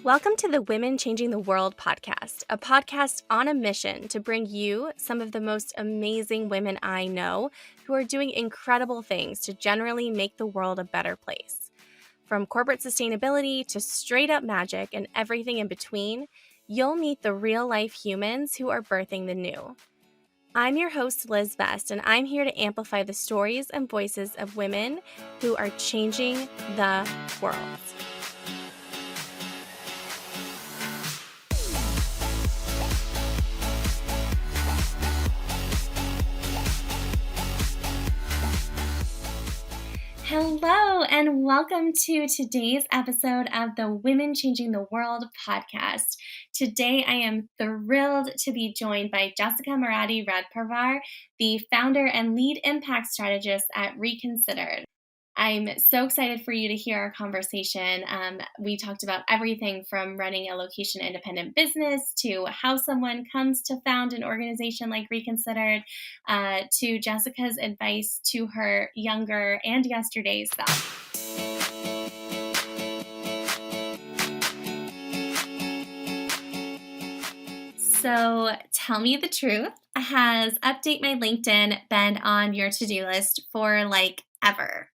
Welcome to the Women Changing the World podcast, a podcast on a mission to bring you some of the most amazing women I know who are doing incredible things to generally make the world a better place. From corporate sustainability to straight up magic and everything in between, you'll meet the real life humans who are birthing the new. I'm your host, Liz Best, and I'm here to amplify the stories and voices of women who are changing the world. Hello, and welcome to today's episode of the Women Changing the World podcast. Today, I am thrilled to be joined by Jessica Marati Radparvar, the founder and lead impact strategist at Reconsidered. I'm so excited for you to hear our conversation. We talked about everything from running a location-independent business to how someone comes to found an organization like Reconsidered, to Jessica's advice to her younger and yesterday's self. So tell me the truth. Has Update My LinkedIn been on your to-do list for ever?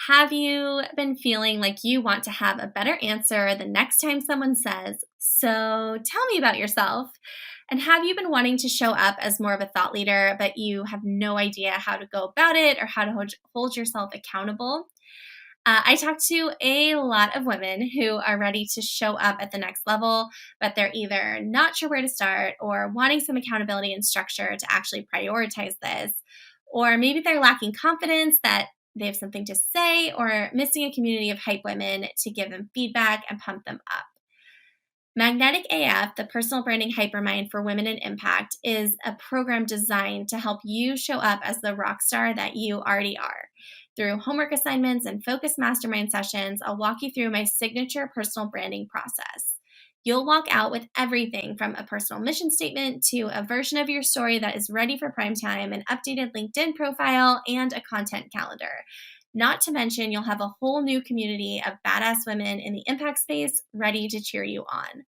Have you been feeling like you want to have a better answer the next time someone says, "So tell me about yourself"? And have you been wanting to show up as more of a thought leader, but you have no idea how to go about it or how to hold yourself accountable? I talk to a lot of women who are ready to show up at the next level, but they're either not sure where to start or wanting some accountability and structure to actually prioritize this. Or maybe they're lacking confidence that they have something to say or missing a community of hype women to give them feedback and pump them up. Magnetic AF, the personal branding hypermind for women in impact, is a program designed to help you show up as the rock star that you already are. Through homework assignments and focused mastermind sessions, I'll walk you through my signature personal branding process. You'll walk out with everything from a personal mission statement to a version of your story that is ready for prime time, an updated LinkedIn profile, and a content calendar. Not to mention, you'll have a whole new community of badass women in the impact space ready to cheer you on.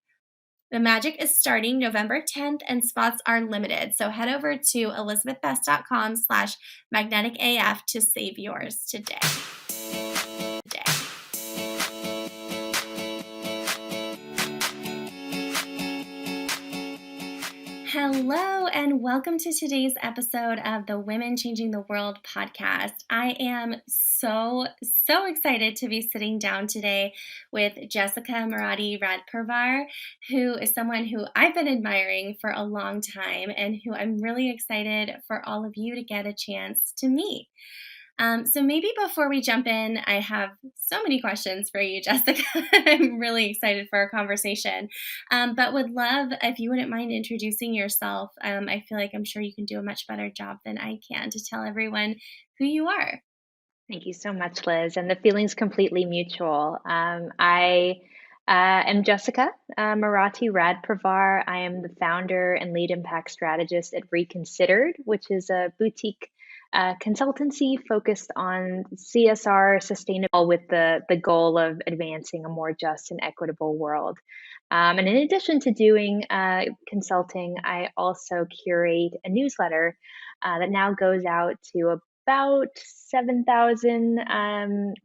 The magic is starting November 10th and spots are limited. So head over to elizabethbest.com/magneticaf to save yours today. Hello, and welcome to today's episode of the Women Changing the World podcast. I am so excited to be sitting down today with Jessica Marati Radparvar, who is someone who I've been admiring for a long time and who I'm really excited for all of you to get a chance to meet. So maybe before we jump in, I have so many questions for you, Jessica. I'm really excited for our conversation, but would love if you wouldn't mind introducing yourself. I feel like I'm sure you can do a much better job than I can to tell everyone who you are. Thank you so much, Liz. And the feeling's completely mutual. I am Jessica Marati Radparvar. I am the founder and lead impact strategist at Reconsidered, which is a boutique consultancy focused on CSR sustainable with the goal of advancing a more just and equitable world. And in addition to doing consulting, I also curate a newsletter that now goes out to about 7,000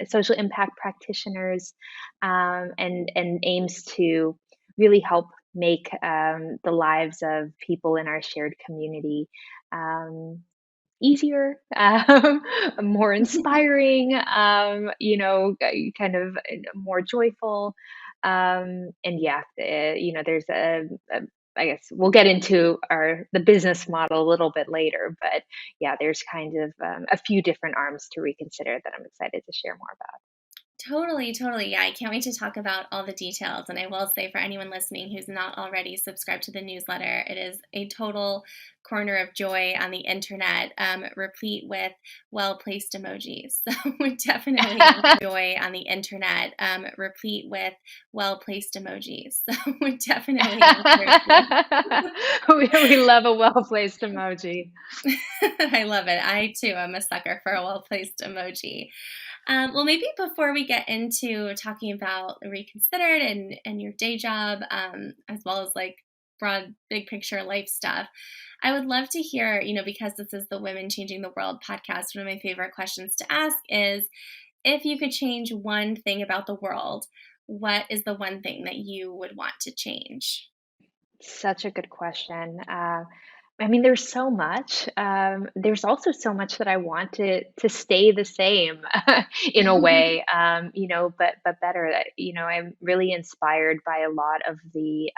social impact practitioners and aims to really help make the lives of people in our shared community easier, more inspiring, kind of more joyful. And yeah, there's I guess we'll get into the business model a little bit later, but yeah, there's kind of a few different arms to Reconsider that I'm excited to share more about. Totally. Yeah, I can't wait to talk about all the details. And I will say, for anyone listening who's not already subscribed to the newsletter, it is a total corner of joy on the internet, replete with well-placed emojis. So we definitely joy on the internet, replete with well-placed emojis. So we definitely we love a well-placed emoji. I love it. I too am a sucker for a well-placed emoji. Well, maybe before we get into talking about Reconsidered and your day job, as well as like broad, big picture life stuff, I would love to hear, because this is the Women Changing the World podcast, one of my favorite questions to ask is if you could change one thing about the world, what is the one thing that you would want to change? Such a good question. I mean, there's so much. There's also so much that I want to stay the same in a way, but better. I'm really inspired by a lot of the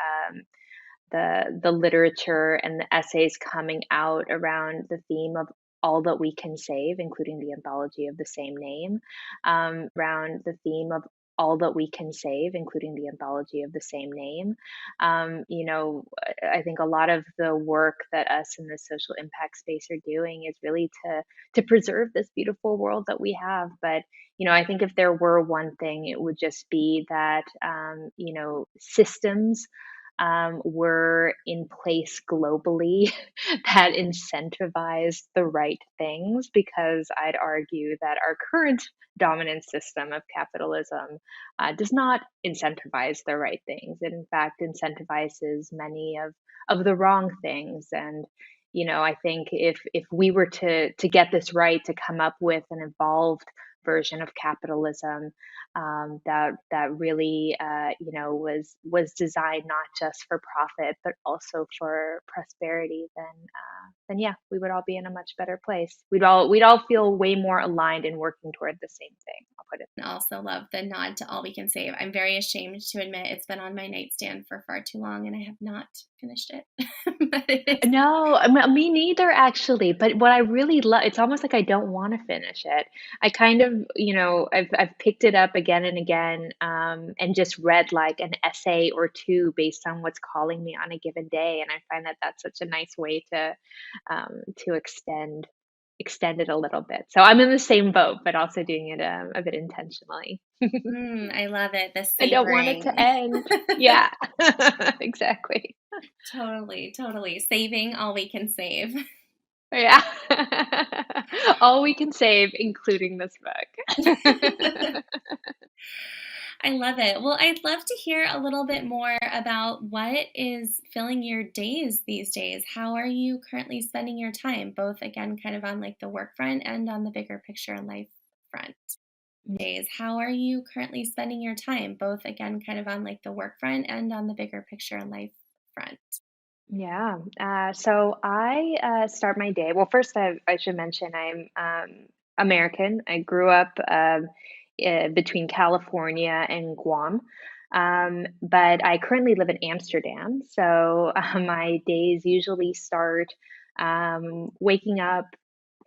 literature and the essays coming out around the theme of all that we can save, including the anthology of the same name, around the theme of all that we can save, including the anthology of the same name. I think a lot of the work that us in the social impact space are doing is really to preserve this beautiful world that we have. But I think if there were one thing, it would just be that systems were in place globally that incentivize the right things, because I'd argue that our current dominant system of capitalism does not incentivize the right things. It, in fact, incentivizes many of the wrong things. And I think if we were to get this right, to come up with an evolved version of capitalism that really was designed not just for profit but also for prosperity, then yeah, we would all be in a much better place. We'd all feel way more aligned and working toward the same thing. I'll put it. And also love the nod to All We Can Save. I'm very ashamed to admit it's been on my nightstand for far too long and I have not finished it. But it is. No, me neither, actually. But what I really love, it's almost like I don't want to finish it. I kind of, I've picked it up again and again, and just read like an essay or two based on what's calling me on a given day, and I find that that's such a nice way to extend it a little bit. So I'm in the same boat, but also doing it a bit intentionally. I love it. The I don't want it to savoring. end. Yeah, exactly. Totally, totally. Saving all we can save. Yeah. All we can save, including this book. I love it. Well, I'd love to hear a little bit more about what is filling your days these days. How are you currently spending your time, both again, kind of on like the work front and on the bigger picture and life front? Days. How are you currently spending your time, both again, kind of on like the work front and on the bigger picture and life front? Yeah. So I start my day. Well, first, I should mention I'm American. I grew up between California and Guam, but I currently live in Amsterdam. So my days usually start waking up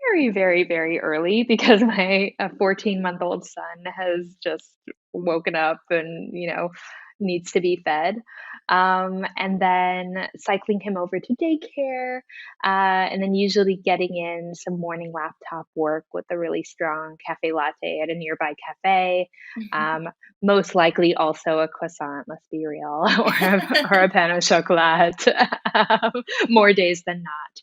very, very, very early because my 14-month-old son has just woken up and, needs to be fed. And then cycling him over to daycare, and then usually getting in some morning laptop work with a really strong cafe latte at a nearby cafe. Um, Most likely also a croissant, let's be real, or a pain au chocolat, more days than not.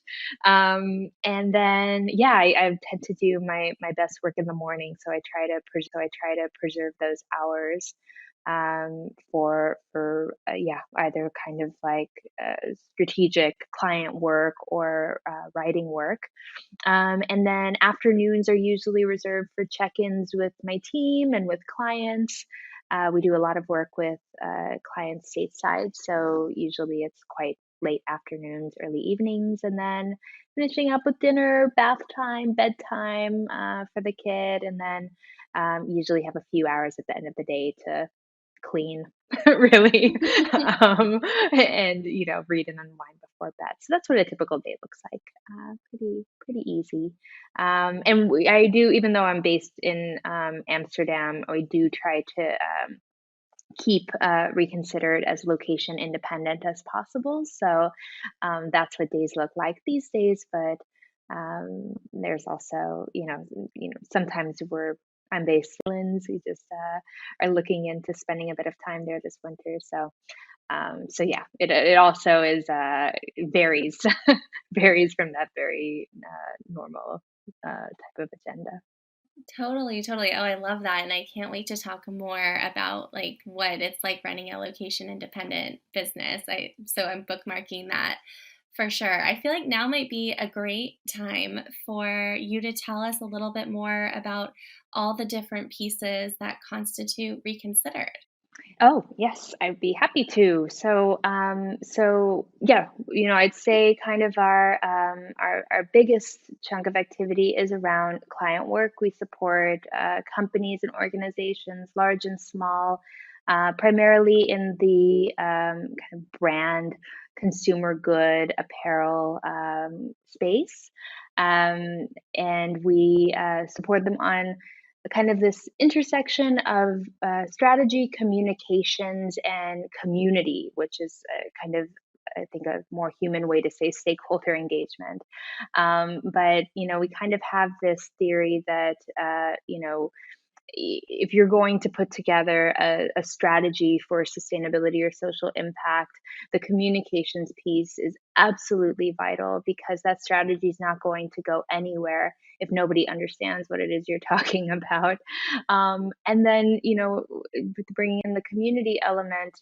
And then, yeah, I tend to do my best work in the morning, so I try to preserve those hours for yeah, either kind of like strategic client work or writing work. And then afternoons are usually reserved for check-ins with my team and with clients. We do a lot of work with clients stateside, so usually it's quite late afternoons, early evenings, and then finishing up with dinner, bath time, bedtime for the kid, and then usually have a few hours at the end of the day to clean, really, and read and unwind before bed. So that's what a typical day looks like. Pretty easy. I do, even though I'm based in Amsterdam, I do try to keep Reconsidered as location independent as possible. So that's what days look like these days. But there's also, sometimes I'm based in Netherlands. We just are looking into spending a bit of time there this winter. So yeah, it also is varies varies from that very normal type of agenda. Totally, totally. Oh, I love that, and I can't wait to talk more about, like, what it's like running a location independent business. I'm bookmarking that for sure. I feel like now might be a great time for you to tell us a little bit more about all the different pieces that constitute Reconsidered. Oh, yes, I'd be happy to. So yeah, I'd say kind of our biggest chunk of activity is around client work. We support companies and organizations, large and small, primarily in the kind of brand, consumer good, apparel space, and we support them on kind of this intersection of strategy, communications, and community, which is kind of, I think, a more human way to say stakeholder engagement. But we kind of have this theory that if you're going to put together a strategy for sustainability or social impact, the communications piece is absolutely vital because that strategy is not going to go anywhere if nobody understands what it is you're talking about. And then, with bringing in the community element,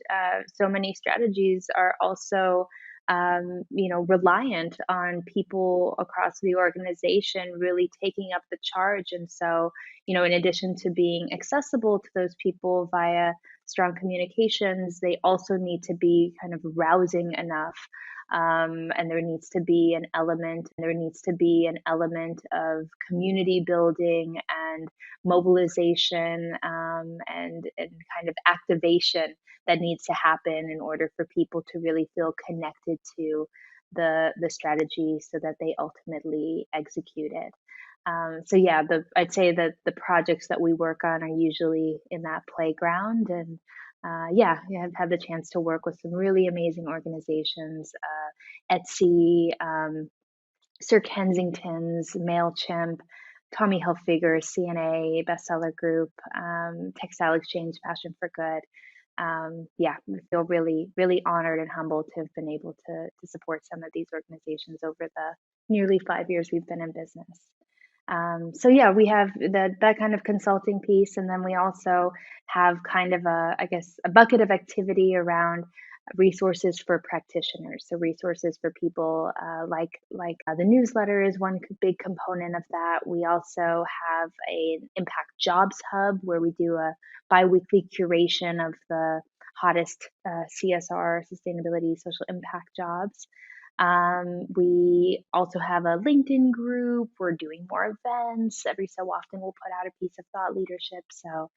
so many strategies are also reliant on people across the organization really taking up the charge. And so, in addition to being accessible to those people via strong communications, they also need to be kind of rousing enough. And there needs to be an element of community building and mobilization, and kind of activation that needs to happen in order for people to really feel connected to the strategy so that they ultimately execute it. So yeah, I'd say that the projects that we work on are usually in that playground, and yeah, I've had the chance to work with some really amazing organizations, Etsy, Sir Kensington's, Mailchimp, Tommy Hilfiger, CNA, Bestseller Group, Textile Exchange, Fashion for Good. Yeah, I feel really, really honored and humbled to have been able to support some of these organizations over the nearly 5 years we've been in business. So yeah, we have that kind of consulting piece, and then we also have kind of I guess, a bucket of activity around resources for practitioners. So resources for people, the newsletter is one big component of that. We also have an impact jobs hub where we do a biweekly curation of the hottest CSR, sustainability, social impact jobs. We also have a LinkedIn group. We're doing more events. Every so often, we'll put out a piece of thought leadership. So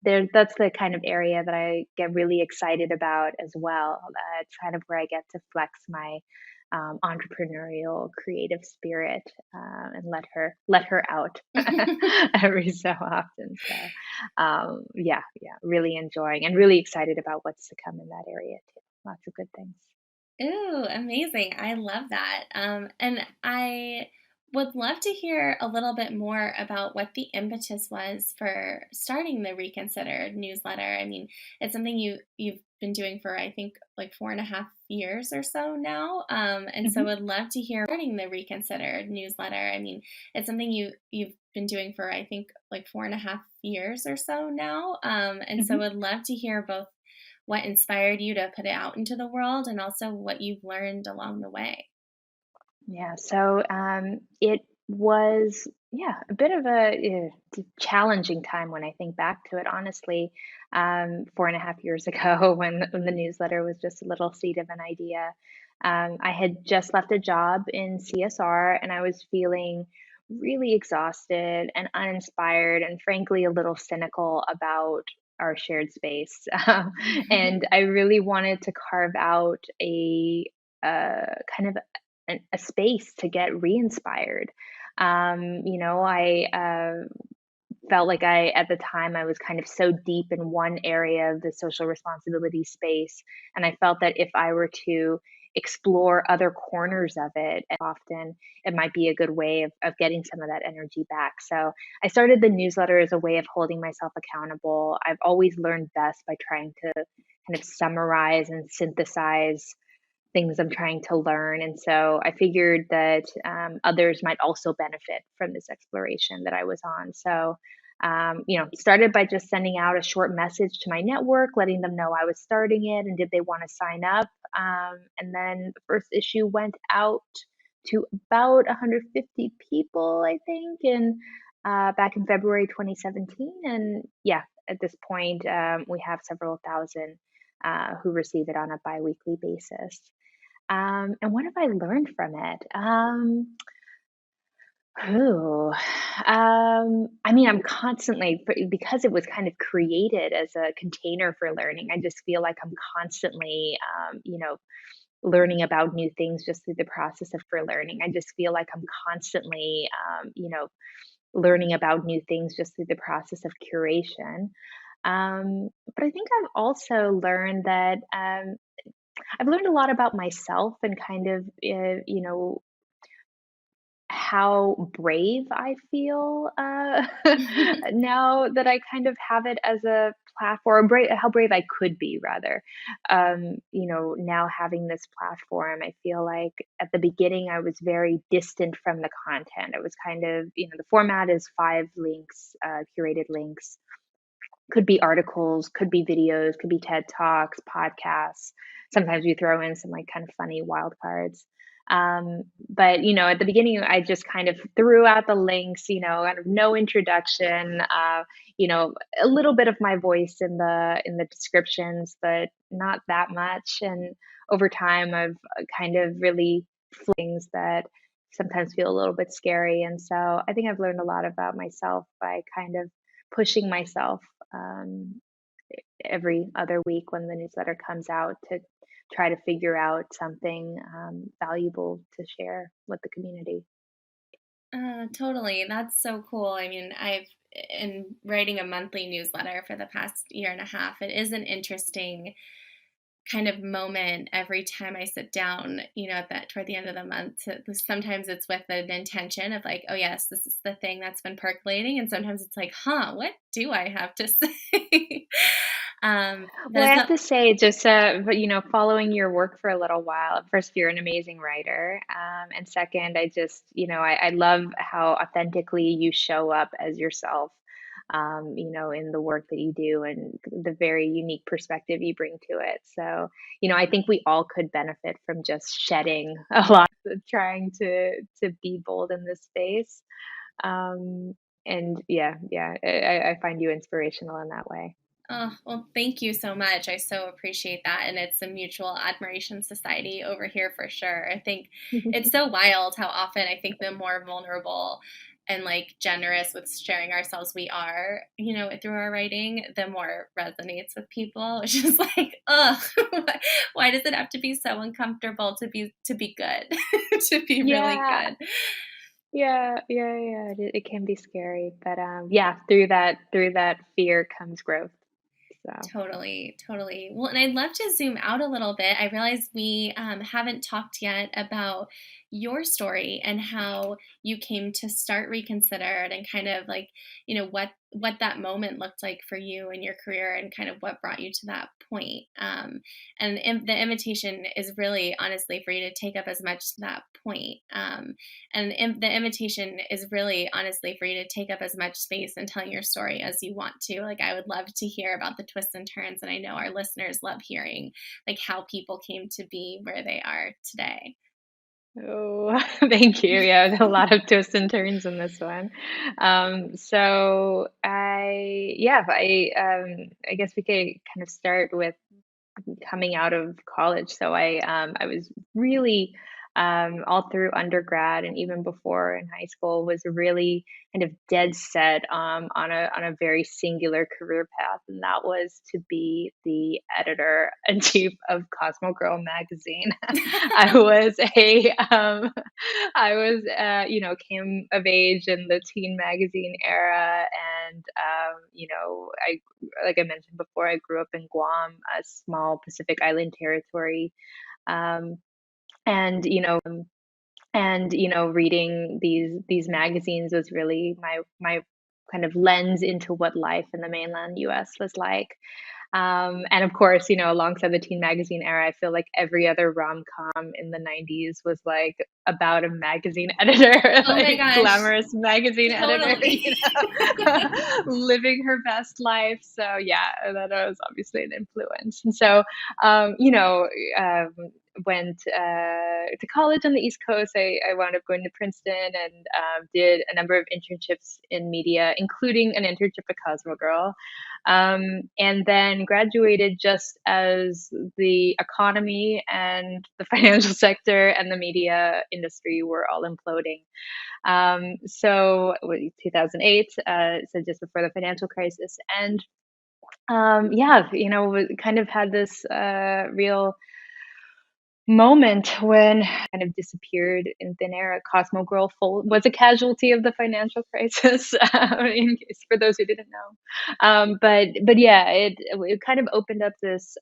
that's the kind of area that I get really excited about as well. It's kind of where I get to flex my entrepreneurial, creative spirit, and let her out every so often. So yeah, really enjoying and really excited about what's to come in that area too. Lots of good things. Ooh, amazing. I love that. And I would love to hear a little bit more about what the impetus was for starting the Reconsidered newsletter. I mean, it's something you've been doing for I think like 4.5 years or so now. And so Mhm. would love to hear starting the Reconsidered newsletter. I mean, it's something you've been doing for I think like 4.5 years or so now. And so Mhm. would love to hear both what inspired you to put it out into the world and also what you've learned along the way. Yeah, so it was, yeah, a bit of a challenging time when I think back to it, honestly. 4.5 years ago, when the newsletter was just a little seed of an idea, I had just left a job in CSR and I was feeling really exhausted and uninspired and frankly a little cynical about our shared space. And I really wanted to carve out kind of a space to get re-inspired. I felt like at the time, I was kind of so deep in one area of the social responsibility space. And I felt that if I were to explore other corners of it often, it might be a good way of getting some of that energy back. So I started the newsletter as a way of holding myself accountable. I've always learned best by trying to kind of summarize and synthesize things I'm trying to learn. And so I figured that others might also benefit from this exploration that I was on. So, started by just sending out a short message to my network, letting them know I was starting it and did they want to sign up. And then the first issue went out to about 150 people, I think, and back in February 2017. And yeah, at this point, we have several thousand who receive it on a biweekly basis. And what have I learned from it? Oh, I mean, I'm constantly, because it was kind of created as a container for learning, I just feel like I'm constantly, learning about new things just through the process of for learning. I just feel like I'm constantly, learning about new things just through the process of curation. But I think I've also learned that I've learned a lot about myself and kind of, how brave I feel now that I kind of have it as a platform, how brave I could be, rather. Now having this platform, I feel like at the beginning I was very distant from the content. I was kind of, the format is 5 links, curated links, could be articles, could be videos, could be TED Talks, podcasts. Sometimes we throw in some like kind of funny wild cards. But at the beginning, I just kind of threw out the links, kind of no introduction, a little bit of my voice in the descriptions, but not that much. And over time, I've kind of really things that sometimes feel a little bit scary. And so I think I've learned a lot about myself by kind of pushing myself um, every other week when the newsletter comes out to try to figure out something valuable to share with the community. Totally. That's so cool. I mean, I've in writing a monthly newsletter for the past year and a half. It is an interesting kind of moment every time I sit down, at that toward the end of the month. Sometimes it's with an intention of like, oh yes, this is the thing that's been percolating, and sometimes it's like, huh, what do I have to say? But Well, I it's have not. to say, just but following your work for a little while. First, you're an amazing writer, and second, I just, I love how authentically you show up as yourself. In the work that you do and the very unique perspective you bring to it. So, I think we all could benefit from just shedding a lot, of trying to be bold in this space. Um, and yeah, I find you inspirational in that way. Oh, well, thank you so much. I so appreciate that. And it's a mutual admiration society over here for sure. I think it's so wild how often I think the more vulnerable and like generous with sharing ourselves we are, through our writing, the more it resonates with people. It's just like, ugh, why does it have to be so uncomfortable to be good, to be really Yeah, good? yeah. It can be scary, but yeah, through that fear comes growth. So. Totally, totally. Well, and I'd love to zoom out a little bit. I realize we haven't talked yet about your story and how you came to start Reconsidered, and kind of like, what that moment looked like for you in your career, and kind of what brought you to that point. And the invitation is really, honestly, for you to take up as much that point. The invitation is really, honestly, for you to take up as much space and telling your story as you want to. Like, I would love to hear about the twists and turns. And I know our listeners love hearing like how people came to be where they are today. Oh, thank you. Yeah, a lot of twists and turns in this one. So I guess we could kind of start with coming out of college. So I was really all through undergrad and even before in high school was really kind of dead set on a very singular career path, and that was to be the editor in chief of Cosmo Girl magazine. I was a I was came of age in the teen magazine era, and I like I mentioned before, I grew up in Guam, a small Pacific Island territory. Um, and reading these magazines was really my kind of lens into what life in the mainland US was like. And of course, alongside the teen magazine era, I feel like every other rom-com in the 90s was like about a magazine editor, Oh my like gosh, glamorous magazine editor, totally. living her best life. So yeah, that was obviously an influence. And so, um, went to college on the East Coast. I wound up going to Princeton and did a number of internships in media, including an internship at Cosmo Girl, and then graduated just as the economy and the financial sector and the media industry were all imploding. So 2008, so just before the financial crisis, and yeah, kind of had this real moment when kind of disappeared in thin air. Cosmo Girl was a casualty of the financial crisis, in case for those who didn't know. But yeah, it kind of opened up this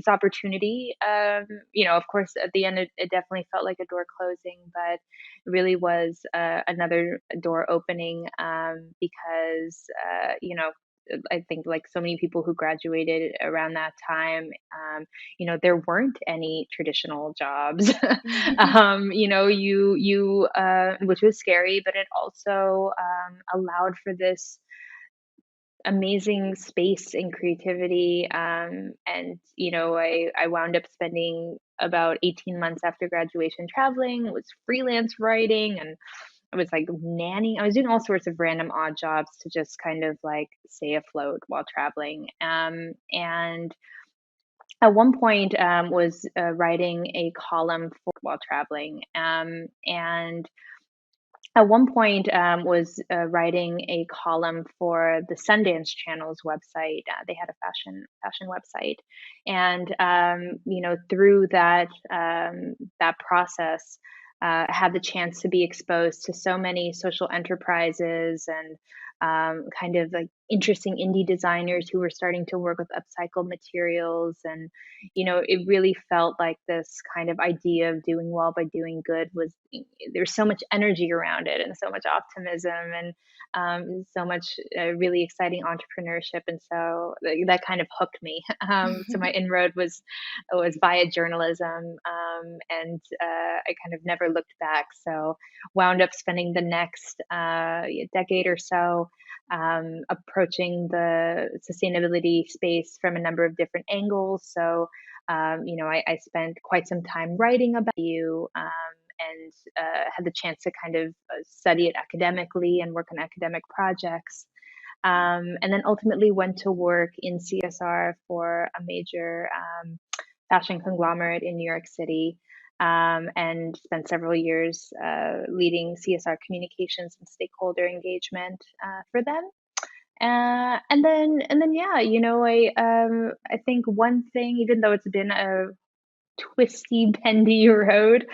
opportunity. Of course, at the end, it definitely felt like a door closing, but it really was another door opening, because I think like so many people who graduated around that time, there weren't any traditional jobs. Which was scary, but it also allowed for this amazing space and creativity. And I wound up spending about 18 months after graduation traveling. It was freelance writing, and I was like nanny. I was doing all sorts of random odd jobs to just kind of like stay afloat while traveling. And at one point, was writing a column for while traveling, and at one point, was writing a column for the Sundance Channel's website. They had a fashion website, and through that process, had the chance to be exposed to so many social enterprises and kind of like interesting indie designers who were starting to work with upcycled materials. And it really felt like this kind of idea of doing well by doing good was, there's so much energy around it and so much optimism, and so much really exciting entrepreneurship. And so that kind of hooked me. So my inroad was via journalism, and I kind of never looked back. So wound up spending the next decade or so approaching the sustainability space from a number of different angles. So I spent quite some time writing about you, and had the chance to kind of study it academically and work on academic projects. And then ultimately went to work in CSR for a major fashion conglomerate in New York City, and spent several years leading CSR communications and stakeholder engagement for them. And then yeah, I think one thing, even though it's been a twisty, bendy road,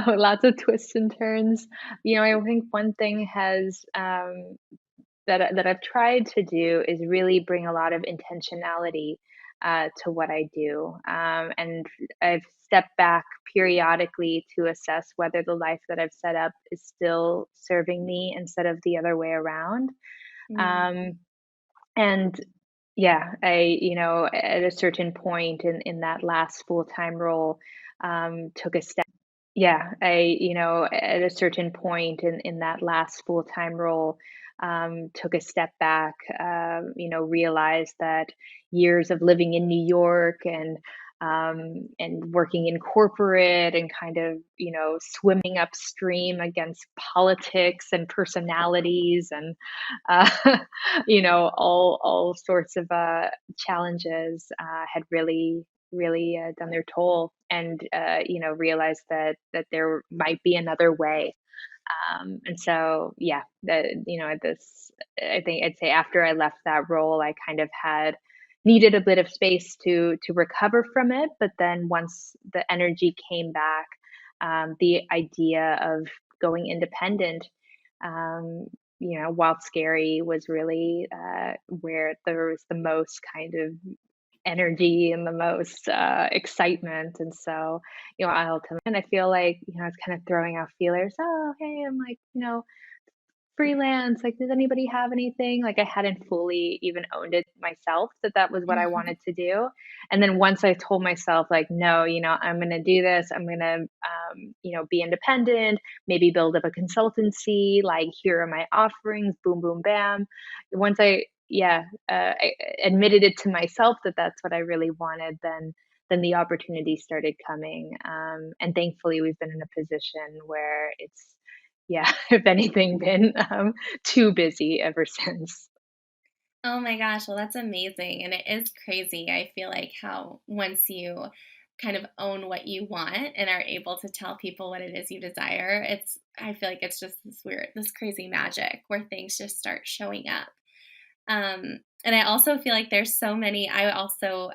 lots of twists and turns, I think one thing has that I've tried to do is really bring a lot of intentionality to what I do. And I've stepped back periodically to assess whether the life that I've set up is still serving me instead of the other way around. Mm. Um, and yeah, at a certain point in that last full-time role, took a step. Yeah, at a certain point in that last full-time role, took a step back, realized that years of living in New York and working in corporate and kind of, swimming upstream against politics and personalities and, uh, all sorts of challenges had really done their toll, and realized that there might be another way. And so yeah, that at this, I think I'd say after I left that role, I kind of had needed a bit of space to recover from it. But then once the energy came back, the idea of going independent, um, while scary, was really where there was the most kind of energy and the most excitement. And so, I ultimately, and I feel like, I was kind of throwing out feelers. Oh, hey, I'm like, freelance, like, does anybody have anything? Like, I hadn't fully even owned it myself that that was what I Mhm. wanted to do. And then once I told myself, like, no, I'm going to do this, I'm going to, be independent, maybe build up a consultancy, like, here are my offerings, boom, boom, bam. Once I admitted it to myself that that's what I really wanted, then the opportunities started coming. And thankfully, we've been in a position where it's, yeah, if anything, been too busy ever since. Oh my gosh, well, that's amazing, and it is crazy, I feel like how once you kind of own what you want and are able to tell people what it is you desire, I feel like it's just this crazy magic where things just start showing up. And I also feel like there's so many. I also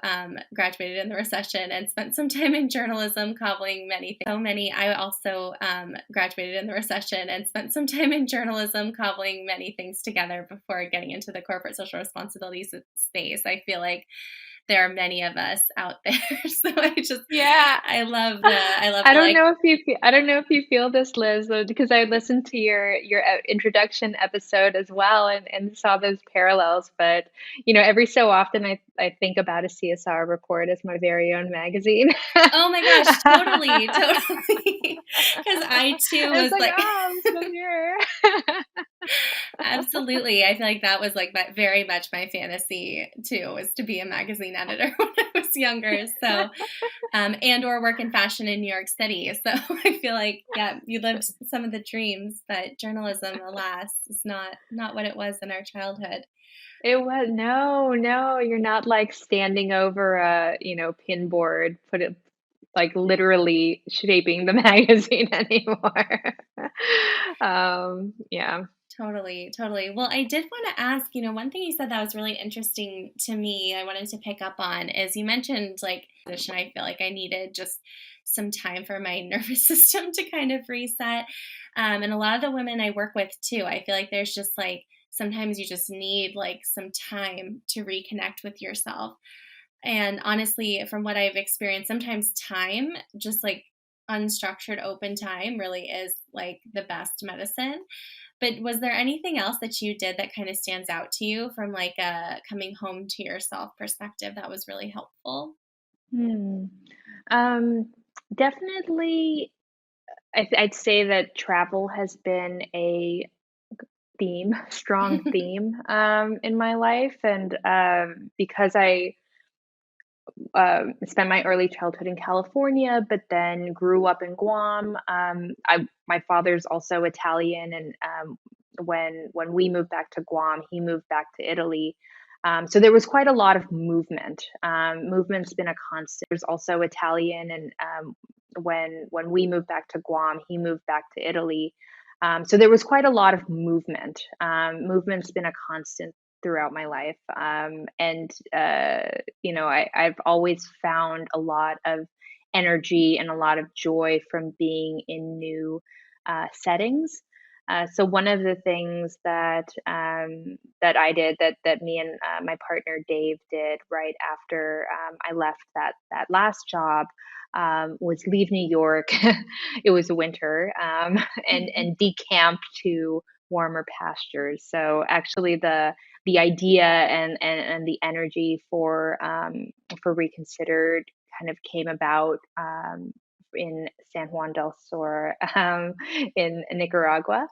graduated in the recession and spent some time in journalism, cobbling many things. So many. I also graduated in the recession and spent some time in journalism, cobbling many things together before getting into the corporate social responsibilities space. I feel like there are many of us out there. So Yeah. I love I the don't like. know if I don't know if you feel this, Liz, though, because I listened to your introduction episode as well, and saw those parallels. But every so often, I think about a CSR report as my very own magazine. Oh my gosh, totally, totally. Because I too It's was like, like, oh, I'm still here. absolutely. I feel like that was like very much my fantasy too, was to be a magazine editor when I was younger. So, and or work in fashion in New York City. So I feel like, yeah, you lived some of the dreams, but journalism, alas, is not what it was in our childhood. It was no, no, you're not like standing over a, pin board, put it like literally shaping the magazine anymore. Yeah. Totally, totally. Well, I did want to ask, one thing you said that was really interesting to me, I wanted to pick up on is you mentioned like position. I feel like I needed just some time for my nervous system to kind of reset. And a lot of the women I work with too, I feel like there's just like sometimes you just need like some time to reconnect with yourself. And honestly, from what I've experienced, sometimes time, just like unstructured open time, really is like the best medicine. But was there anything else that you did that kind of stands out to you from like a coming home to yourself perspective that was really helpful? Hmm. Um, Definitely, I'd say that travel has been a strong theme, in my life, and because I spent my early childhood in California, but then grew up in Guam. My father's also Italian, and when we moved back to Guam, he moved back to Italy. So there was quite a lot of movement. Movement's been a constant. There's also Italian, and when we moved back to Guam, he moved back to Italy. So there was quite a lot of movement. Movement's been a constant throughout my life. And I've always found a lot of energy and a lot of joy from being in new settings. So one of the things that I did, that me and my partner Dave did right after I left that last job, was leave New York. It was winter, and decamp to warmer pastures. So actually, the idea and the energy for Reconsidered kind of came about in San Juan del Sur, in Nicaragua.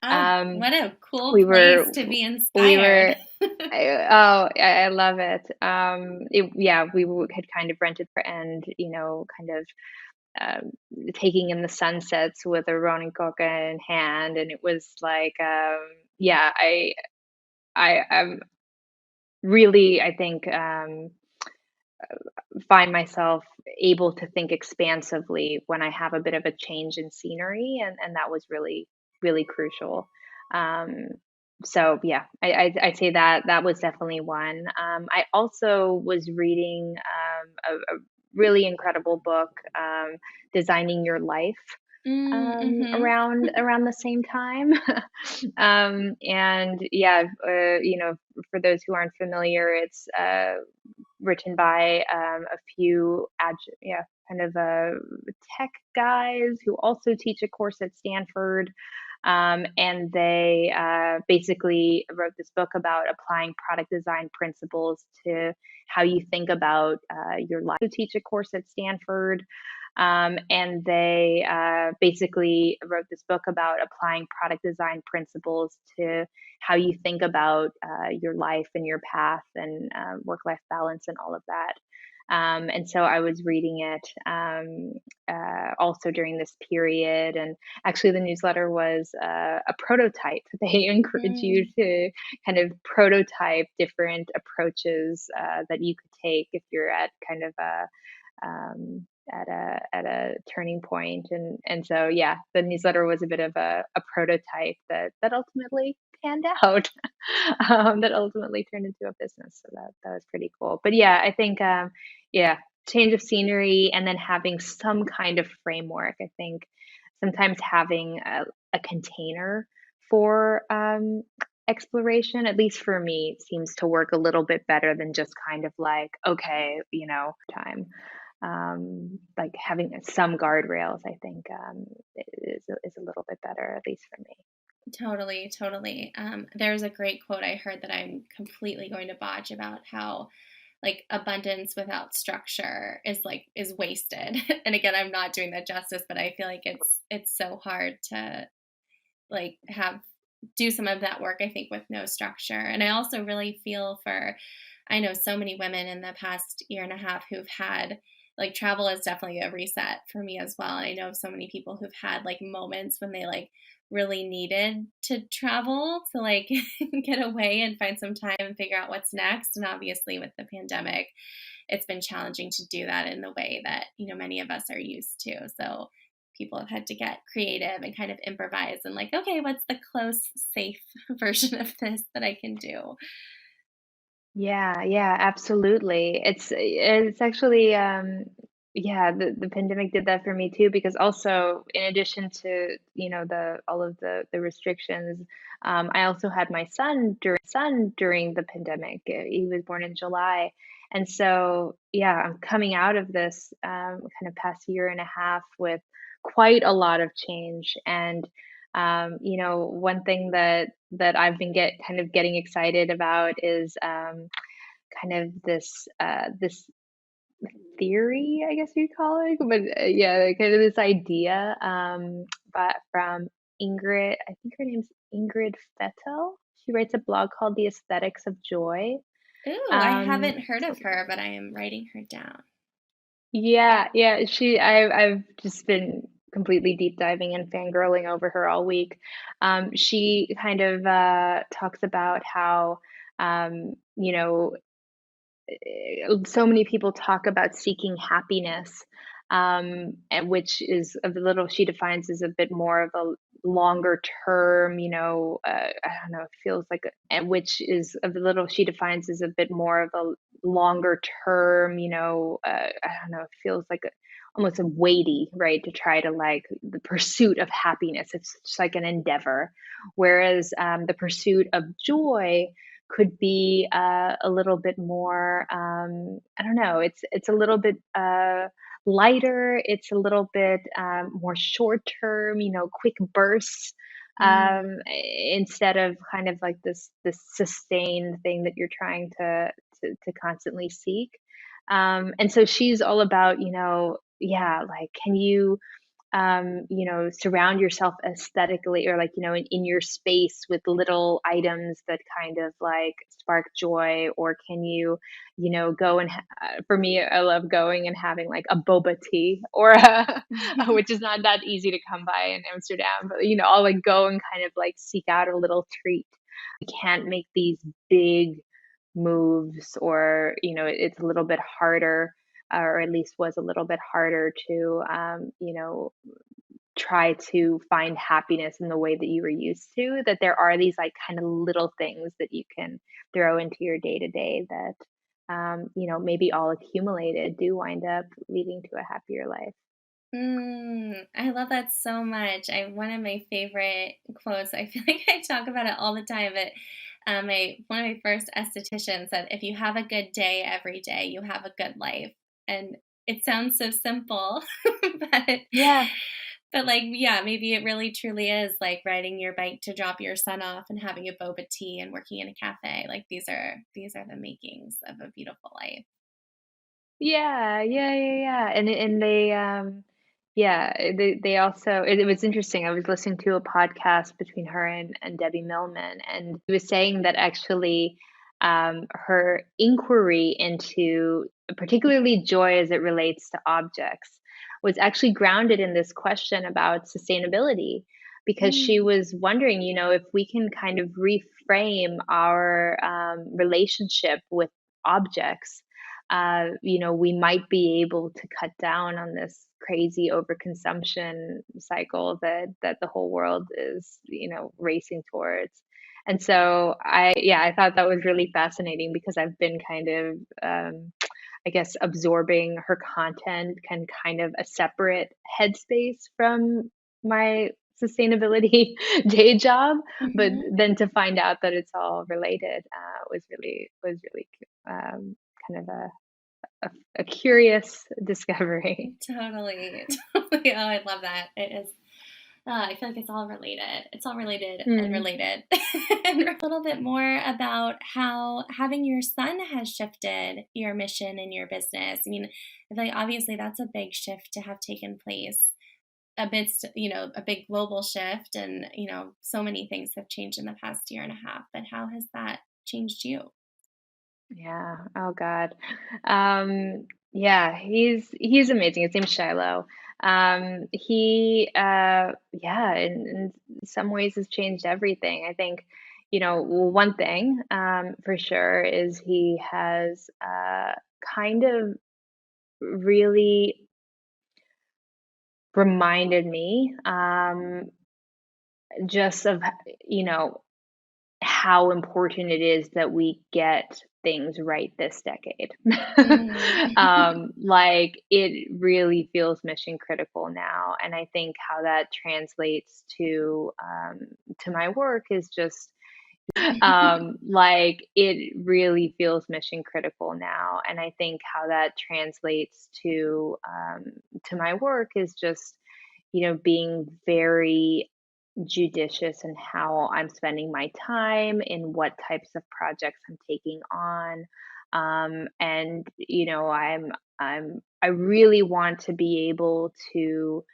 Oh, Um, what a cool we were place to be we inspired. were I love it. Yeah, had kind of rented and kind of um, taking in the sunsets with a Ronin Coca in hand, and it was like yeah, I'm really, I think, find myself able to think expansively when I have a bit of a change in scenery, and that was really, really crucial. Um, so yeah, I'd say that that was definitely one. I also was reading a really incredible book, Designing Your Life, Mm-hmm. around the same time. And yeah, for those who aren't familiar, it's written by a few kind of tech guys who also teach a course at Stanford. And they basically wrote this book about applying product design principles to how you think about your life. To teach a course at Stanford. And they basically wrote this book about applying product design principles to how you think about your life and your path and work life balance and all of that. And so I was reading it also during this period. And actually, the newsletter was a prototype. They encourage you Mm, to kind of prototype different approaches that you could take if you're at kind of at a turning point. And so yeah, the newsletter was a bit of a prototype that ultimately panned out. That ultimately turned into a business. So that was pretty cool. But yeah, I think yeah, change of scenery and then having some kind of framework. I think sometimes having a container for exploration, at least for me, seems to work a little bit better than just kind of like, okay, time. Like having some guardrails, I think, is a little bit better, at least for me. totally, totally. There's a great quote I heard that I'm completely going to botch about how like abundance without structure is wasted. And again, I'm not doing that justice, but I feel like it's so hard to like have do some of that work, I think, with no structure. And I also really feel for I know so many women in the past year and a half who've had like travel is definitely a reset for me as well. And I know of so many people who've had like moments when they like really needed to travel to like get away and find some time and figure out what's next. And obviously with the pandemic, it's been challenging to do that in the way that, many of us are used to. So people have had to get creative and kind of improvise and like, okay, what's the close, safe version of this that I can do? Yeah, yeah, absolutely. It's actually yeah, the pandemic did that for me too, because also in addition to, the all of the restrictions, I also had my son during the pandemic. He was born in July. And so, yeah, I'm coming out of this kind of past year and a half with quite a lot of change. And one thing that I've been getting excited about is kind of this theory, I guess you'd call it, but yeah, like, kind of this idea, but from Ingrid, I think her name's Ingrid Fettel. She writes a blog called The Aesthetics of Joy. Ooh, I Um, haven't heard of her, but I am writing her down. yeah, yeah, I've just been completely deep diving and fangirling over her all week. She kind of talks about how so many people talk about seeking happiness, and which is a little she defines as a bit more of a longer term, I don't know, it feels like, and which is a little she defines as a bit more of a longer term, I don't know, it feels like almost a weighty, right? To try to like the pursuit of happiness. It's just like an endeavor. Whereas the pursuit of joy could be a little bit more I don't know, it's a little bit lighter, it's a little bit more short term, quick bursts, Mm, instead of kind of like this sustained thing that you're trying to constantly seek. And so she's all about, yeah, like can you surround yourself aesthetically, or like, in your space with little items that kind of like spark joy, or can you, go and for me, I love going and having like a boba tea or which is not that easy to come by in Amsterdam, but I'll like go and kind of like seek out a little treat. We can't make these big moves, or it's a little bit harder, or at least was a little bit harder to try to find happiness in the way that you were used to, that there are these like kind of little things that you can throw into your day to day that maybe all accumulated do wind up leading to a happier life. I love that so much. One of my favorite quotes. I feel like I talk about it all the time, but my one of my first estheticians said, "If you have a good day every day, you have a good life." And it sounds so simple, but Yeah. But like, yeah, maybe it really truly is like riding your bike to drop your son off and having a boba tea and working in a cafe. Like these are the makings of a beautiful life. Yeah, yeah, yeah, yeah. And they yeah, they also it was interesting. I was listening to a podcast between her and Debbie Millman, and he was saying that actually her inquiry into particularly joy as it relates to objects was actually grounded in this question about sustainability, because she Mm, was wondering, if we can kind of reframe our relationship with objects, we might be able to cut down on this crazy overconsumption cycle that the whole world is, racing towards. And so I thought that was really fascinating because I've been kind of, I guess, absorbing her content, kind of a separate headspace from my sustainability day job, but mhm. then to find out that it's all related was really kind of a curious discovery. Totally. Totally. Oh, I love that. It is. I feel like it's all related. It's all related and Hmm. related. And a little bit more about how having your son has shifted your mission and your business. I mean, I feel like obviously that's a big shift to have taken place amidst, a big global shift and, so many things have changed in the past year and a half. But how has that changed you? Yeah. Oh God. Yeah, he's amazing. His name's Shiloh. He yeah, in some ways has changed everything. I think, one thing for sure is he has kind of really reminded me just of, you know, how important it is that we get things right this decade. Mm. Like it really feels mission critical now, and I think how that translates to my work is just like it really feels mission critical now, and I think how that translates to my work is just being very judicious in how I'm spending my time, in what types of projects I'm taking on. And I really want to be able to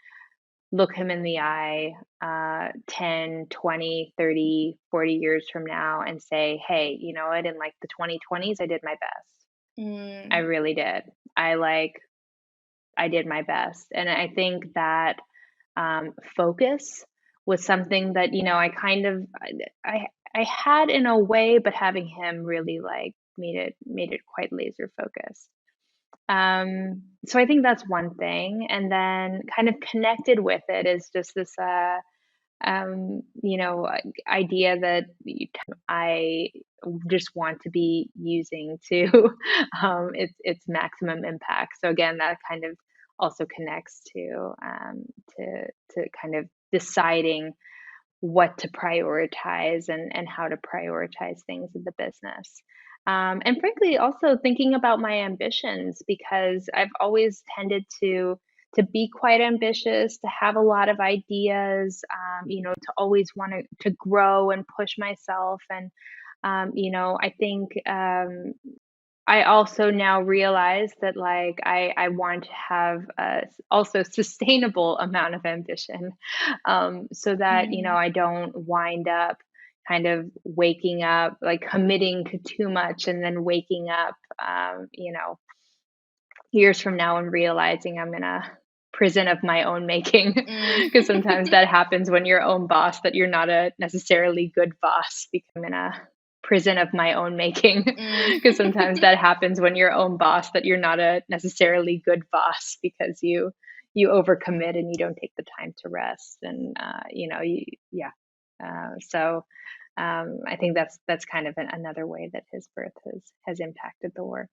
look him in the eye 10, 20, 30, 40 years from now and say, hey, you know what, in like the 2020s, I did my best. I Mm. really did. I like, I did my best. And I think that focus was something that I kind of I had in a way, but having him really like made it quite laser focused. So I think that's one thing, and then kind of connected with it is just this idea that I just want to be using to its maximum impact. So again, that kind of also connects to kind of deciding what to prioritize and how to prioritize things in the business. And frankly, also thinking about my ambitions, because I've always tended to be quite ambitious, to have a lot of ideas, to always want to grow and push myself. And I think I also now realize that like I want to have also sustainable amount of ambition, so that Mm. I don't wind up kind of waking up like committing to too much and then waking up years from now and realizing I'm in a prison of my own making, Mm. because sometimes that happens when you're your own boss, that you're not a necessarily good boss. Become in a prison of my own making, Mm. because sometimes that happens when you're your own boss, that you're not a necessarily good boss because you overcommit and you don't take the time to rest, and yeah. So I think that's kind of another way that his birth has impacted the work.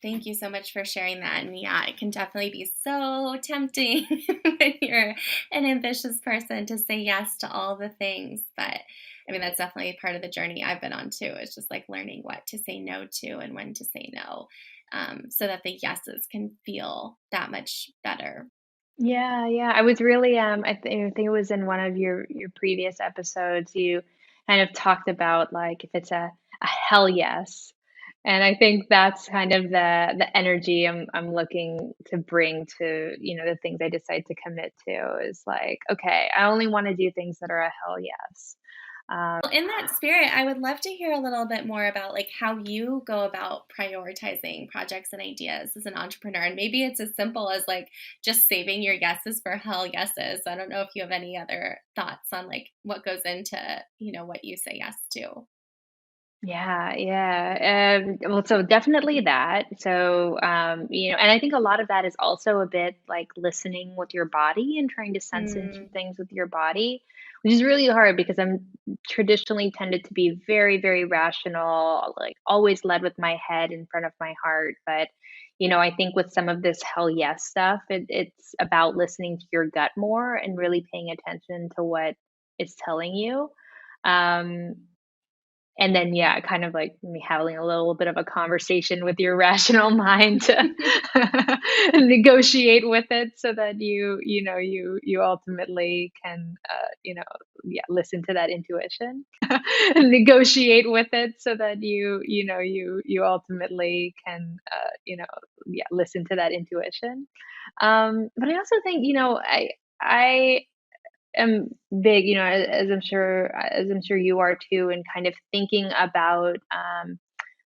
Thank you so much for sharing that. And yeah, it can definitely be so tempting when you're an ambitious person to say yes to all the things. But I mean, that's definitely part of the journey I've been on too. It's just like learning what to say no to and when to say no, so that the yeses can feel that much better. Yeah, yeah. I was really I think it was in one of your previous episodes you kind of talked about like if it's a hell yes. And I think that's kind of the energy I'm looking to bring to, the things I decide to commit to is like, okay, I only want to do things that are a hell yes. Well, in that spirit, I would love to hear a little bit more about like how you go about prioritizing projects and ideas as an entrepreneur. And maybe it's as simple as like just saving your yeses for hell yeses. I don't know if you have any other thoughts on like what goes into, what you say yes to. Yeah, yeah. Well, so definitely that. So, and I think a lot of that is also a bit like listening with your body and trying to sense into Mm, things with your body, which is really hard because I'm traditionally tended to be very, very rational, like always led with my head in front of my heart. But, I think with some of this hell yes stuff, it's about listening to your gut more and really paying attention to what it's telling you. Um, and then, yeah, kind of like me having a little bit of a conversation with your rational mind to negotiate with it so that you ultimately can, yeah, listen to that intuition. Negotiate with it so that you ultimately can, yeah, listen to that intuition. But I also think, I am big, as I'm sure you are too, and kind of thinking about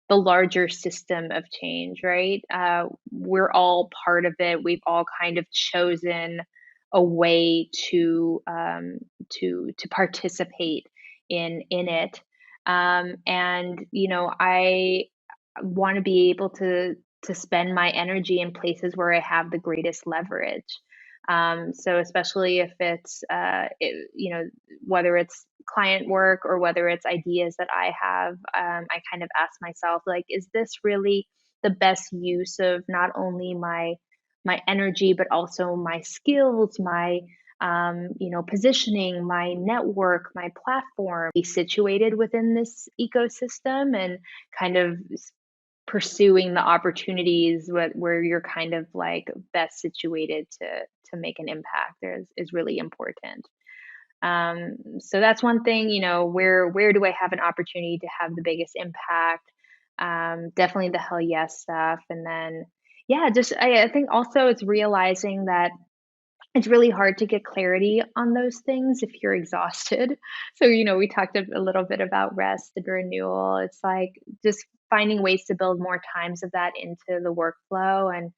the larger system of change, right? We're all part of it. We've all kind of chosen a way to participate in it, and I want to be able to spend my energy in places where I have the greatest leverage. So especially if it's whether it's client work or whether it's ideas that I have, I kind of ask myself like, is this really the best use of not only my energy but also my skills, my positioning, my network, my platform, be situated within this ecosystem and kind of pursuing the opportunities where you're kind of like best situated to make an impact is really important. So that's one thing, where do I have an opportunity to have the biggest impact? Definitely the hell yes stuff. And then, yeah, just I think also it's realizing that it's really hard to get clarity on those things if you're exhausted. So, we talked a little bit about rest and renewal. It's like just finding ways to build more times of that into the workflow and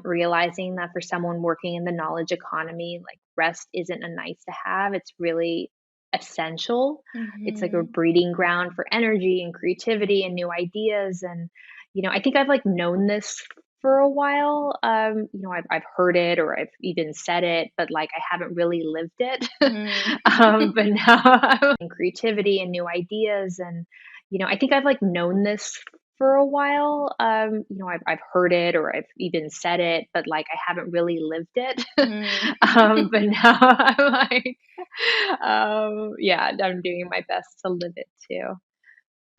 realizing that for someone working in the knowledge economy, like rest isn't a nice to have, it's really essential. It's like a hmm breeding ground for energy and creativity and new ideas. And, I think I've like known this for a while. I've heard it or I've even said it, but like I haven't really lived it. hmm But now I'm like, creativity and new ideas. And, I think I've like known this for a while. I've heard it or I've even said it, but like I haven't really lived it. hmm But now I'm like, yeah, I'm doing my best to live it too.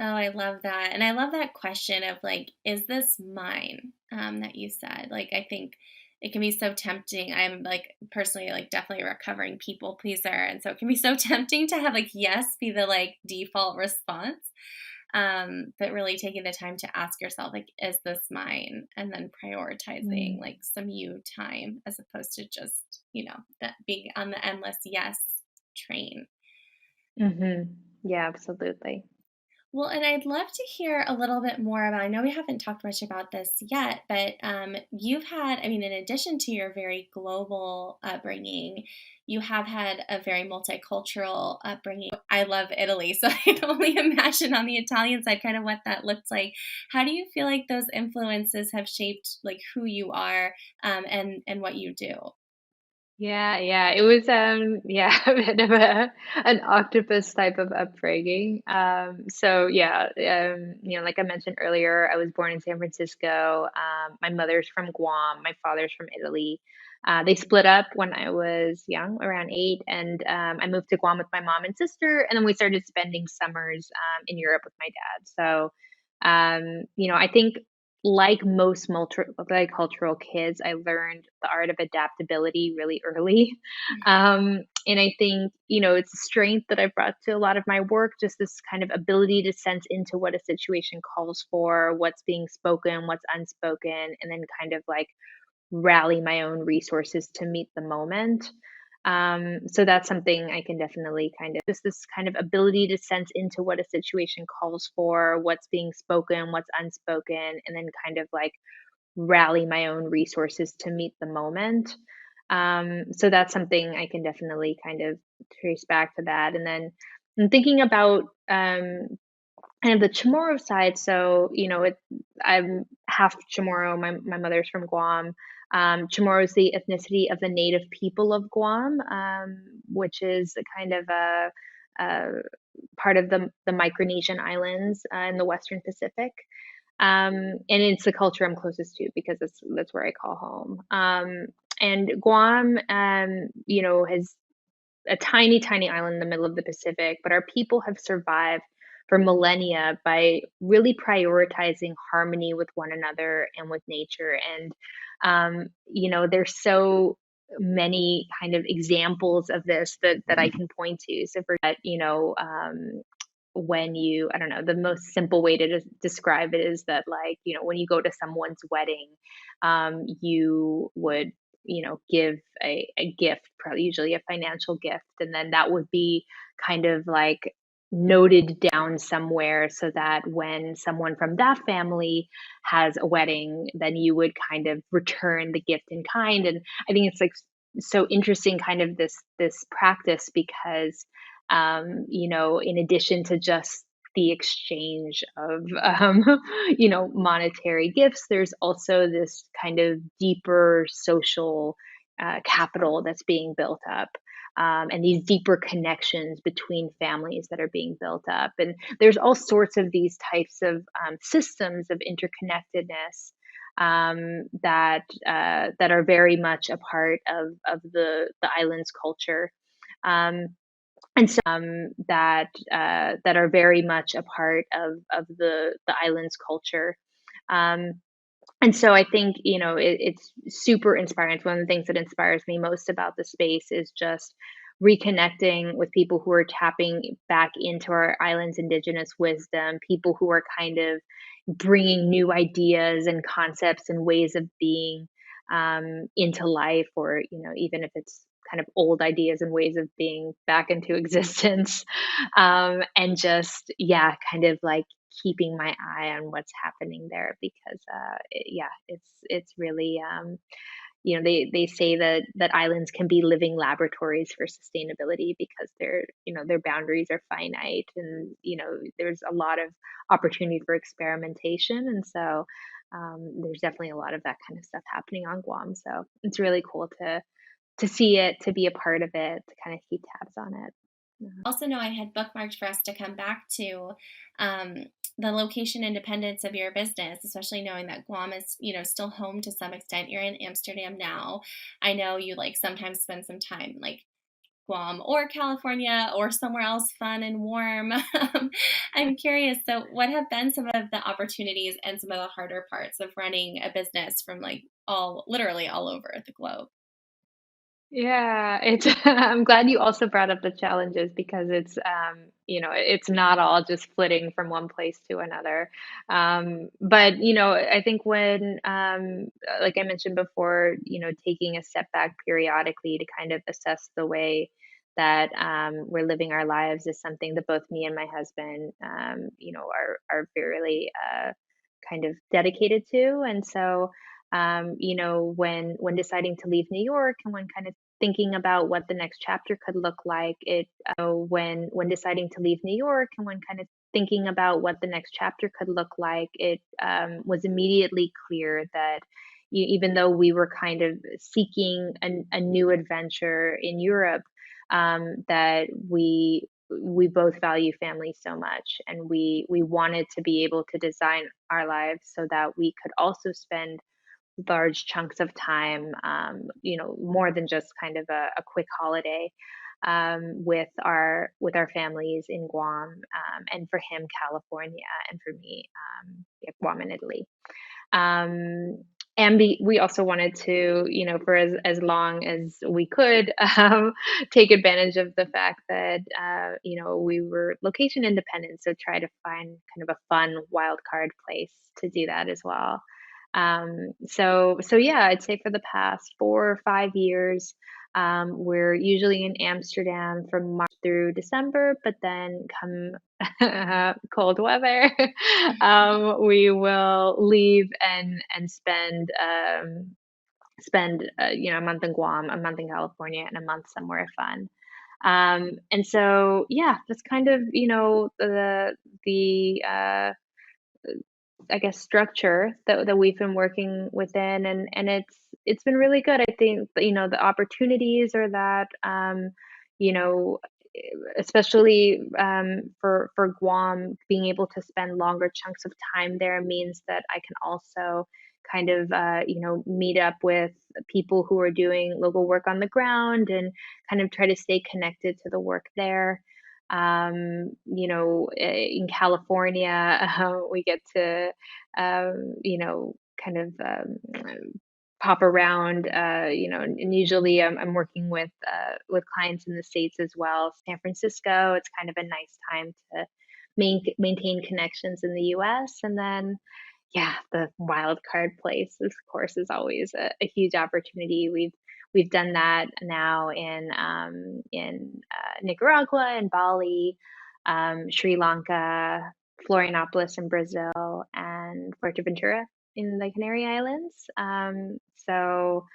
Oh, I love that. And I love that question of like, is this mine? That you said. Like, I think it can be so tempting. I'm like personally like definitely a recovering people pleaser. And so it can be so tempting to have like yes be the like default response. But really taking the time to ask yourself, like, is this mine? And then prioritizing Mm. like some you time as opposed to just, that being on the endless yes train. Mhm. Yeah, absolutely. Well, and I'd love to hear a little bit more about. I know we haven't talked much about this yet, but you've had, I mean, in addition to your very global upbringing, you have had a very multicultural upbringing. I love Italy, so I can only imagine on the Italian side kind of what that looks like. How do you feel like those influences have shaped like who you are and what you do? Yeah, yeah. It was yeah, a bit of an octopus type of upbringing. So yeah, like I mentioned earlier, I was born in San Francisco. My mother's from Guam, my father's from Italy. They split up when I was young, around 8, and I moved to Guam with my mom and sister, and then we started spending summers in Europe with my dad. So I think like most multicultural kids, I learned the art of adaptability really early. And I think, it's a strength that I've brought to a lot of my work, just this kind of ability to sense into what a situation calls for, what's being spoken, what's unspoken, and then kind of like rally my own resources to meet the moment. So that's something I can definitely kind of just this kind of ability to sense into what a situation calls for, what's being spoken, what's unspoken, and then kind of like rally my own resources to meet the moment. So that's something I can definitely kind of trace back to that. And then I'm thinking about kind of the Chamorro side. So, I'm half Chamorro. My mother's from Guam. Chamorro is the ethnicity of the native people of Guam, which is a kind of a part of the Micronesian islands in the Western Pacific. And it's the culture I'm closest to because that's where I call home. And Guam, has a tiny, tiny island in the middle of the Pacific, but our people have survived for millennia by really prioritizing harmony with one another and with nature. And, there's so many kind of examples of this that I can point to. So for that, when I don't know, the most simple way to describe it is that, like, when you go to someone's wedding, you would, give a gift, probably usually a financial gift, and then that would be kind of like noted down somewhere so that when someone from that family has a wedding, then you would kind of return the gift in kind. And I think it's like so interesting, kind of this practice, because in addition to just the exchange of, monetary gifts, there's also this kind of deeper social capital that's being built up. And these deeper connections between families that are being built up. And there's all sorts of these types of systems of interconnectedness that are very much a part of the island's culture. Um, and so that are very much a part of the island's culture. Um, and so I think, it's super inspiring. It's one of the things that inspires me most about the space is just reconnecting with people who are tapping back into our island's indigenous wisdom, people who are kind of bringing new ideas and concepts and ways of being into life, or even if it's kind of old ideas and ways of being back into existence. And just, yeah, kind of like keeping my eye on what's happening there, because yeah, it's really they say that islands can be living laboratories for sustainability, because their boundaries are finite, and there's a lot of opportunity for experimentation. And so there's definitely a lot of that kind of stuff happening on Guam. So it's really cool to see it, to be a part of it, to kind of keep tabs on it. Yeah. Also know I had bookmarked for us to come back to um, the location independence of your business, especially knowing that Guam is, still home to some extent. You're in Amsterdam now. I know you like sometimes spend some time like Guam or California or somewhere else fun and warm. I'm curious. So, what have been some of the opportunities and some of the harder parts of running a business from like literally all over the globe? Yeah, it's I'm glad you also brought up the challenges, because it's not all just flitting from one place to another. But I think when like I mentioned before, taking a step back periodically to kind of assess the way that we're living our lives is something that both me and my husband are fairly kind of dedicated to. And so when deciding to leave New York, and when kind of thinking about what the next chapter could look like, when deciding to leave New York, and when kind of thinking about what the next chapter could look like, it was immediately clear that even though we were kind of seeking a new adventure in Europe, that we both value family so much, and we wanted to be able to design our lives so that we could also spend large chunks of time, more than just kind of a quick holiday, with our families in Guam, and for him, California, and for me, yeah, Guam and Italy. Um, and we also wanted to, for as long as we could, take advantage of the fact that, we were location independent. So try to find kind of a fun wild card place to do that as well. So yeah, I'd say for the past 4 or 5 years, we're usually in Amsterdam from March through December, but then come cold weather, we will leave and spend a month in Guam, a month in California, and a month somewhere fun. And so yeah, that's kind of the I guess structure that we've been working within, and it's been really good. I think that, the opportunities are that, you know especially, for Guam, being able to spend longer chunks of time there means that I can also kind of, meet up with people who are doing local work on the ground and kind of try to stay connected to the work there. In California, we get to, kind of, pop around, and usually I'm working with clients in the States as well. San Francisco, it's kind of a nice time to maintain connections in the US. And then, yeah, the wild card place, of course, is always a huge opportunity. We've done that now in Nicaragua and Bali, Sri Lanka, Florianopolis in Brazil, and Fuerteventura in the Canary Islands. So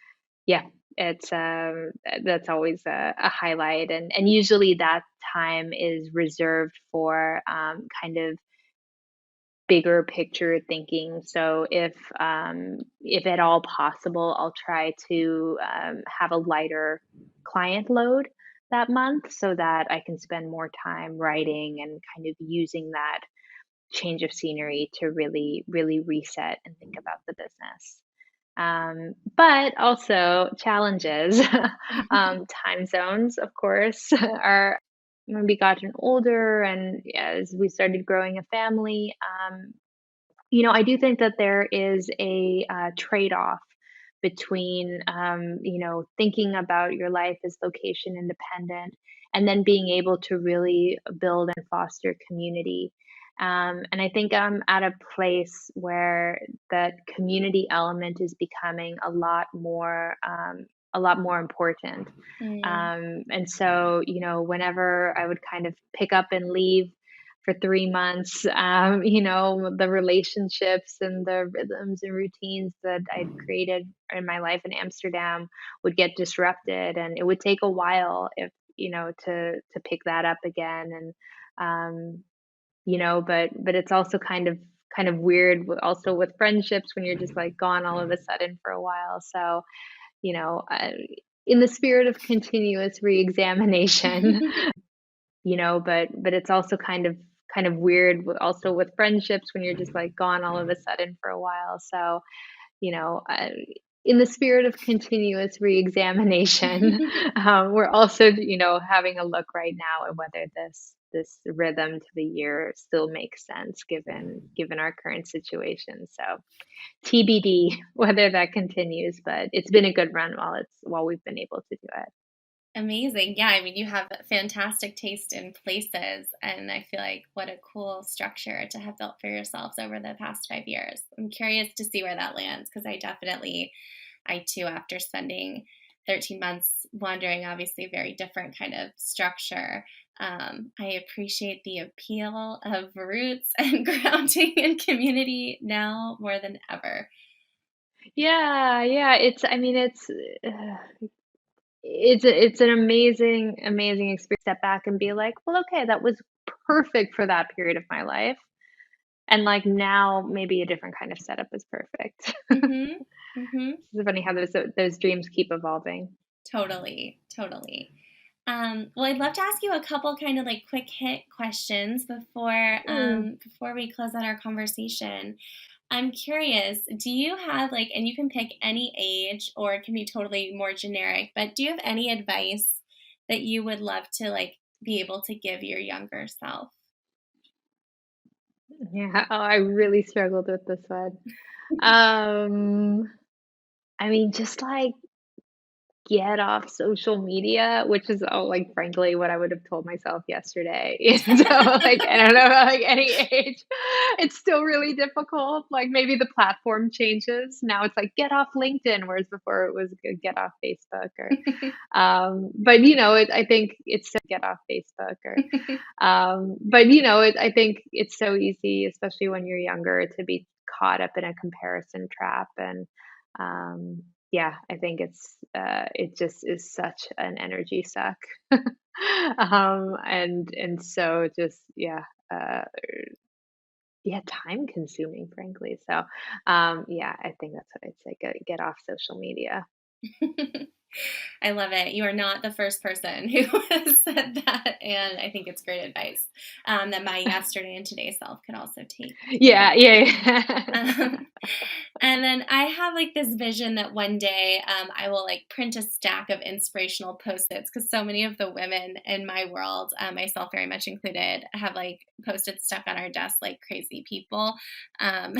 yeah, it's that's always a highlight, and usually that time is reserved for kind of bigger picture thinking. So if at all possible, I'll try to have a lighter client load that month so that I can spend more time writing and kind of using that change of scenery to really, really reset and think about the business. But also challenges. Time zones, of course, are when we gotten older and as we started growing a family. I do think that there is a trade-off between, thinking about your life as location independent and then being able to really build and foster community. And I think I'm at a place where that community element is becoming a lot more important. Mm, And so, whenever I would kind of pick up and leave for 3 months, the relationships and the rhythms and routines that I'd created in my life in Amsterdam would get disrupted, and it would take a while if to pick that up again. And but it's also kind of weird also with friendships when you're just like gone all of a sudden for a while. So you know, uh, in the spirit of continuous reexamination, but it's also kind of weird also with friendships when you're just like gone all of a sudden for a while. So, you know, uh, in the spirit of continuous reexamination, we're also, having a look right now at whether this rhythm to the year still makes sense given our current situation. So TBD whether that continues, but it's been a good run while we've been able to do it. Amazing. Yeah, I mean, you have fantastic taste in places, and I feel like what a cool structure to have built for yourselves over the past 5 years. I'm curious to see where that lands because I too, after spending 13 months wandering, obviously very different kind of structure. I appreciate the appeal of roots and grounding and community now more than ever. Yeah, yeah, I mean, it's an amazing, amazing experience. Step back and be like, well, okay, that was perfect for that period of my life, and like now maybe a different kind of setup is perfect. Mm-hmm. Mm-hmm. It's funny how those dreams keep evolving. Totally, totally. Well, I'd love to ask you a couple kind of like quick hit questions Mm. before we close out our conversation. I'm curious, do you have like, and you can pick any age or it can be totally more generic, but do you have any advice that you would love to like be able to give your younger self? Yeah, oh, I really struggled with this one. Um, I mean, just like get off social media, which is, oh, like, frankly, what I would have told myself yesterday. And so, like, I don't know, about like any age, it's still really difficult. Like, maybe the platform changes. Now it's like, get off LinkedIn, whereas before it was get off Facebook or, but I think it's so get off Facebook or, but I think it's so easy, especially when you're younger, to be caught up in a comparison trap. And yeah, I think it just is such an energy suck. And so just uh, yeah, time consuming, frankly. So yeah, I think that's what I'd say. Get off social media. I love it. You are not the first person who has said that, and I think it's great advice that my yesterday and today self could also take. Yeah, yeah, yeah. Um, and then I have like this vision that one day I will like print a stack of inspirational post-its because so many of the women in my world, myself very much included, have like post-its stuck on our desk like crazy people um,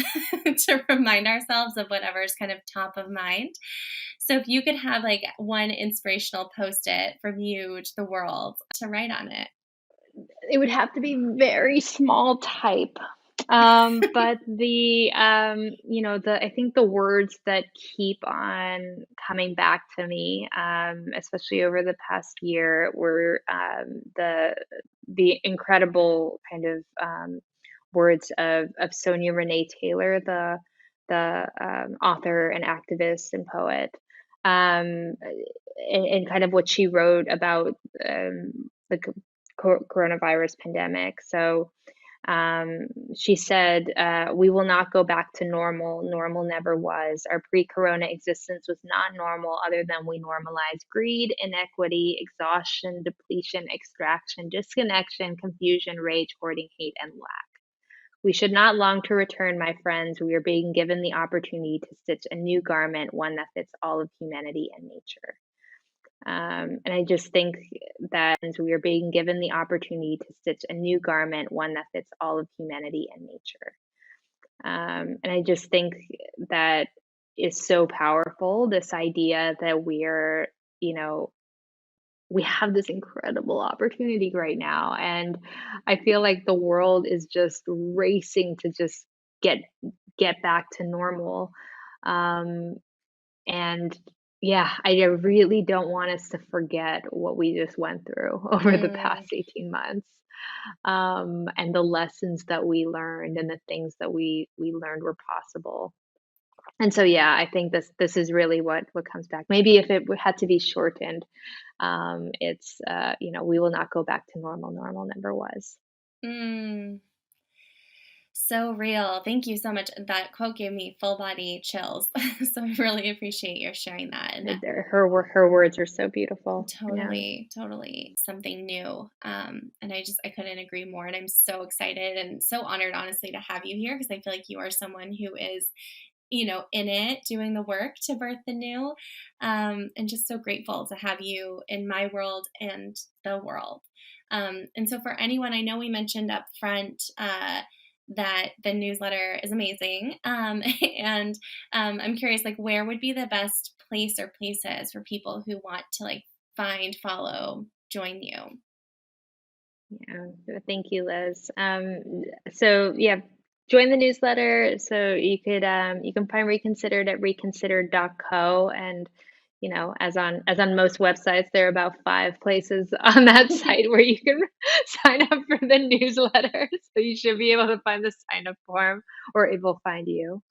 to remind ourselves of whatever's kind of top of mind. So if you could have like one inspirational post-it from you to the world to write on it. It would have to be very small type. But the I think the words that keep on coming back to me, especially over the past year, were the incredible kind of words of Sonia Renee Taylor, the author and activist and poet, and kind of what she wrote about the coronavirus pandemic. So um, she said, "We will not go back to normal. Normal never was. Our pre-corona existence was not normal other than we normalized greed, inequity, exhaustion, depletion, extraction, disconnection, confusion, rage, hoarding, hate, and lack. We should not long to return, my friends. We are being given the opportunity to stitch a new garment, one that fits all of humanity and nature." And I just think that we are being given the opportunity to stitch a new garment, one that fits all of humanity and nature. And I just think that is so powerful. This idea that you know, we have this incredible opportunity right now. And I feel like the world is just racing to just get get back to normal. Um, and yeah, I really don't want us to forget what we just went through over the past Mm. 18 months, and the lessons that we learned and the things that we learned were possible. And so, yeah, I think this is really what comes back. Maybe if it had to be shortened, it's we will not go back to normal. Normal never was. Mm. So real. Thank you so much. That quote gave me full body chills. So I really appreciate your sharing that. And Her words are so beautiful. Yeah. totally, totally something new. And I couldn't agree more. And I'm so excited and so honored, honestly, to have you here because I feel like you are someone who is, in it, doing the work to birth the new. And just so grateful to have you in my world and the world. And so for anyone, I know we mentioned up front, that the newsletter is amazing. And I'm curious, like, where would be the best place or places for people who want to like find, follow, join you? Yeah, thank you, Liz. So yeah, join the newsletter. So you can find Reconsidered at reconsidered.co. And as on most websites, there are about 5 places on that site where you can sign up for the newsletter. So you should be able to find the sign up form, or it will find you.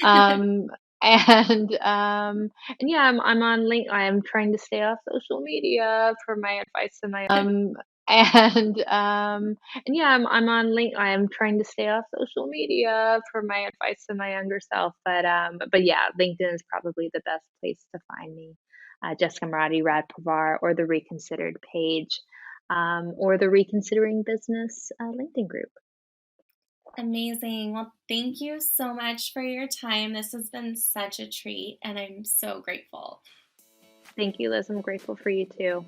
Um, and and yeah, I'm on link. I am trying to stay off social media for my advice to my and and yeah, I'm on link. I am trying to stay off social media for my advice to my younger self. But yeah, LinkedIn is probably the best place to find me. Jessica Marati Radparvar, or the Reconsidered page, or the Reconsidering Business LinkedIn group. Amazing. Well, thank you so much for your time. This has been such a treat, and I'm so grateful. Thank you, Liz. I'm grateful for you too.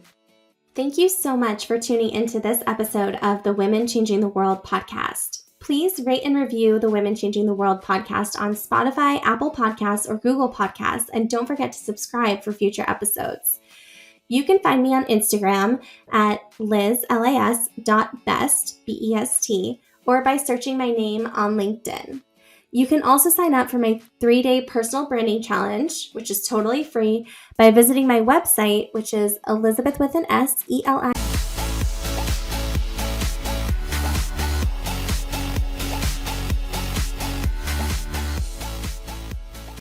Thank you so much for tuning into this episode of the Women Changing the World podcast. please rate and review the Women Changing the World podcast on Spotify, Apple Podcasts, or Google Podcasts, and don't forget to subscribe for future episodes. You can find me on Instagram at liz.best, B-E-S-T, or by searching my name on LinkedIn. You can also sign up for my 3-day personal branding challenge, which is totally free, by visiting my website, which is Elizabeth with an S, E-L-I.